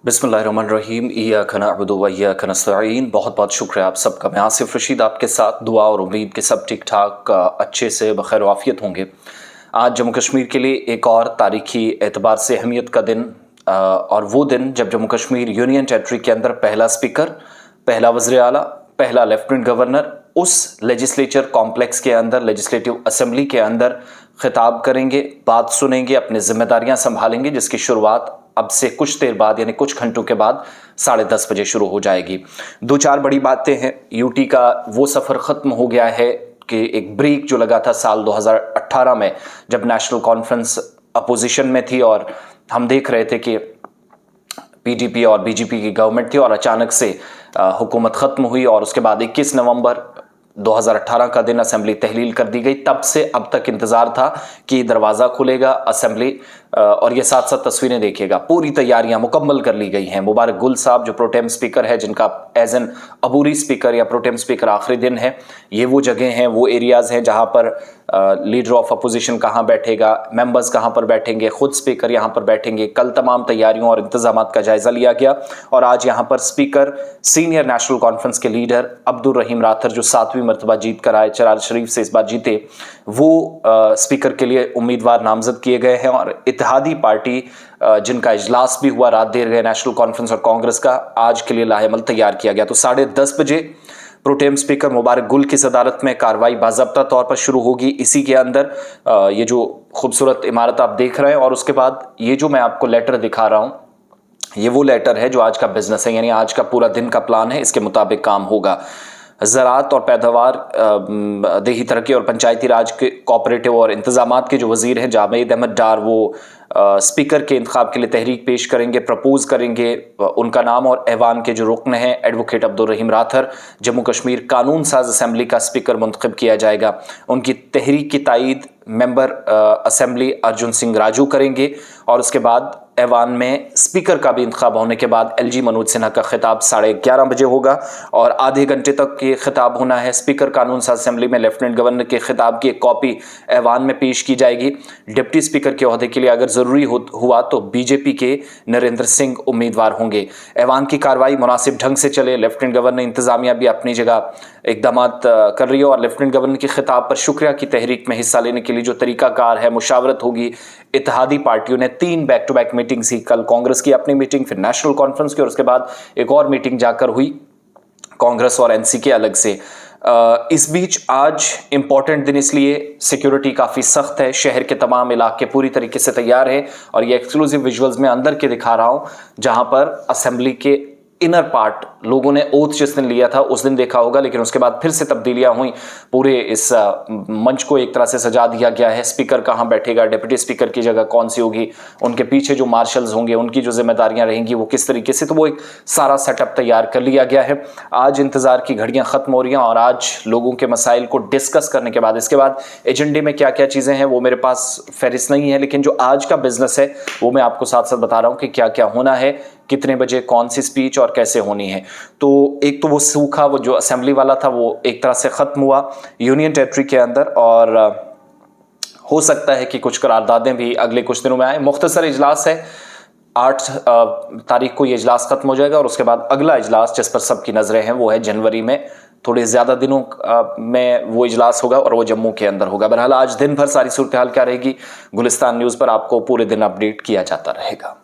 बिस्मिल्लाहिर्रहमानिर्रहीम इय्याका नअबुदु व इय्याका नस्तईन। बहुत बहुत शुक्रिया आप सबका। मैं आसिफ रशीद आपके साथ, दुआ और उम्मीद के सब ठीक ठाक अच्छे से बखैर वाफियत होंगे। आज जम्मू कश्मीर के लिए एक और तारीखी एतबार से अहमियत का दिन, और वो दिन जब जम्मू कश्मीर यूनियन टेरिटरी के अंदर पहला स्पीकर, पहला वज़ीर आला, पहला लेफ्टिनेंट गवर्नर उस लेजिस्लेचर कॉम्प्लेक्स के अंदर, लेजिस्लेटिव असेंबली के अंदर खिताब करेंगे, बात सुनेंगे, अपनी जिम्मेदारियां संभालेंगे, जिसकी शुरुआत अब से कुछ देर बाद यानी कुछ घंटों के बाद 10:30 बजे शुरू हो जाएगी। दो चार बड़ी बातें हैं। यूटी का वो सफ़र ख़त्म हो गया है कि एक ब्रेक जो लगा था साल 2018 में, जब नेशनल कॉन्फ्रेंस अपोजिशन में थी और हम देख रहे थे कि पीडीपी और बीजेपी की गवर्नमेंट थी और अचानक से हुकूमत ख़त्म हुई और उसके बाद 21 नवंबर 2018 का दिन असेंबली तहलील कर दी गई। तब से अब तक इंतज़ार था कि दरवाज़ा खुलेगा असेंबली, और ये साथ साथ तस्वीरें देखिएगा। पूरी तैयारियां मुकम्मल कर ली गई हैं। मुबारक गुल साहब जो प्रोटेम स्पीकर है, जिनका एज एन अबूरी स्पीकर या प्रोटेम स्पीकर आखिरी दिन है, ये वो जगह हैं, वो एरियाज़ हैं जहां पर लीडर ऑफ अपोजिशन कहाँ बैठेगा, मेंबर्स कहाँ पर बैठेंगे, खुद स्पीकर यहाँ पर बैठेंगे। कल तमाम तैयारियों और इंतजामात का जायज़ा लिया गया और आज यहाँ पर स्पीकर, सीनियर नेशनल कॉन्फ्रेंस के लीडर अब्दुल रहीम राथर, जो 7वीं मरतबा जीत कर आए, चरार शरीफ से इस बार जीते, वो स्पीकर के लिए उम्मीदवार नामजद किए गए हैं। और इत्तेहादी पार्टी जिनका इजलास भी हुआ रात देर गए, नेशनल कॉन्फ्रेंस और कांग्रेस का, आज के लिए लाहेमल तैयार किया गया। तो 10:30 बजे प्रोटेम स्पीकर मुबारक गुल की सदारत में कार्रवाई बाज़ाब्ता तौर पर शुरू होगी। इसी के अंदर ये जो खूबसूरत इमारत आप देख रहे हैं, और उसके बाद ये जो मैं आपको लेटर दिखा रहा हूँ, ये वो लेटर है जो आज का बिजनेस है, यानी आज का पूरा दिन का प्लान है, इसके मुताबिक काम होगा। ज़राअत और पैदावार, देही तरक्की और पंचायती राज के कोऑपरेटिव और इंतजामात के जो वज़ीर हैं जावेद अहमद डार, वो स्पीकर के इंतखाब के लिए तहरीक पेश करेंगे, प्रपोज करेंगे। उनका नाम और ऐवान के जो रुकन हैं, एडवोकेट अब्दुल रहीम राथर, जम्मू कश्मीर कानून साज असेंबली का स्पीकर मुंतखब किया जाएगा। उनकी तहरीक की तायीद मेंबर असेंबली अर्जुन सिंह राजू करेंगे और उसके बाद ऐवान में स्पीकर का भी इंतखाब होने के बाद एलजी मनोज सिन्हा का खिताब 11:30 बजे होगा और आधे घंटे तक ये खिताब होना है। स्पीकर कानून साज असेंबली में लेफ्टिनेंट गवर्नर के खिताब की एक कॉपी ऐवान में पेश की जाएगी। डिप्टी स्पीकर के ओहदे के लिए अगर ज़रूरी हुआ तो बीजेपी के नरेंद्र सिंह उम्मीदवार होंगे। ऐवान की कार्रवाई मुनासिब ढंग से चले, लेफ्टिनेंट गवर्नर इंतजामिया भी अपनी जगह इकदाम कर रही है और लेफ्टिनेंट गवर्नर के खिताब पर शुक्रिया की तहरीक में हिस्सा लेने के लिए जो तरीकाकार है, मुशावरत होगी। इत्तेहादी पार्टियों ने 3 बैक टू बैक मीटिंग्स ही, कल कांग्रेस की अपनी मीटिंग, फिर नेशनल कॉन्फ्रेंस की और उसके बाद एक और मीटिंग जाकर हुई कांग्रेस और एनसी के अलग से। इस बीच आज इंपॉर्टेंट दिन इसलिए, सिक्योरिटी काफ़ी सख्त है, शहर के तमाम इलाके पूरी तरीके से तैयार है और ये एक्सक्लूसिव विजुअल्स में अंदर के दिखा रहा हूं, जहां पर असेंबली के इनर पार्ट, लोगों ने ओथ जिस दिन लिया था उस दिन देखा होगा, लेकिन उसके बाद फिर से तब्दीलियां हुई। पूरे इस मंच को एक तरह से सजा दिया गया है। स्पीकर कहाँ बैठेगा, डिप्टी स्पीकर की जगह कौन सी होगी, उनके पीछे जो मार्शल्स होंगे उनकी जो जिम्मेदारियां रहेंगी वो किस तरीके से, तो वो एक सारा सेटअप तैयार कर लिया गया है। आज इंतजार की घड़ियां खत्म हो रही हैं और आज लोगों के मसाइल को डिस्कस करने के बाद, इसके बाद एजेंडे में क्या क्या चीज़ें हैं वो मेरे पास फहरिस्त नहीं है, लेकिन जो आज का बिजनेस है वो मैं आपको साथ साथ बता रहा हूँ कि क्या क्या होना है, कितने बजे कौन सी स्पीच और कैसे होनी है। तो एक तो वो सूखा, वो जो असेंबली वाला था, वो एक तरह से ख़त्म हुआ यूनियन टेरिटरी के अंदर और हो सकता है कि कुछ करारदादें भी अगले कुछ दिनों में आए। मुख्तसर इजलास है, 8 तारीख को ये इजलास ख़त्म हो जाएगा और उसके बाद अगला इजलास जिस पर सबकी नज़रें हैं वो है जनवरी में, थोड़े ज़्यादा दिनों में वो इजलास होगा और वो जम्मू के अंदर होगा। बहरहाल आज दिन भर सारी सूरत हाल क्या रहेगी, गुलिस्तान न्यूज़ पर आपको पूरे दिन अपडेट किया जाता रहेगा।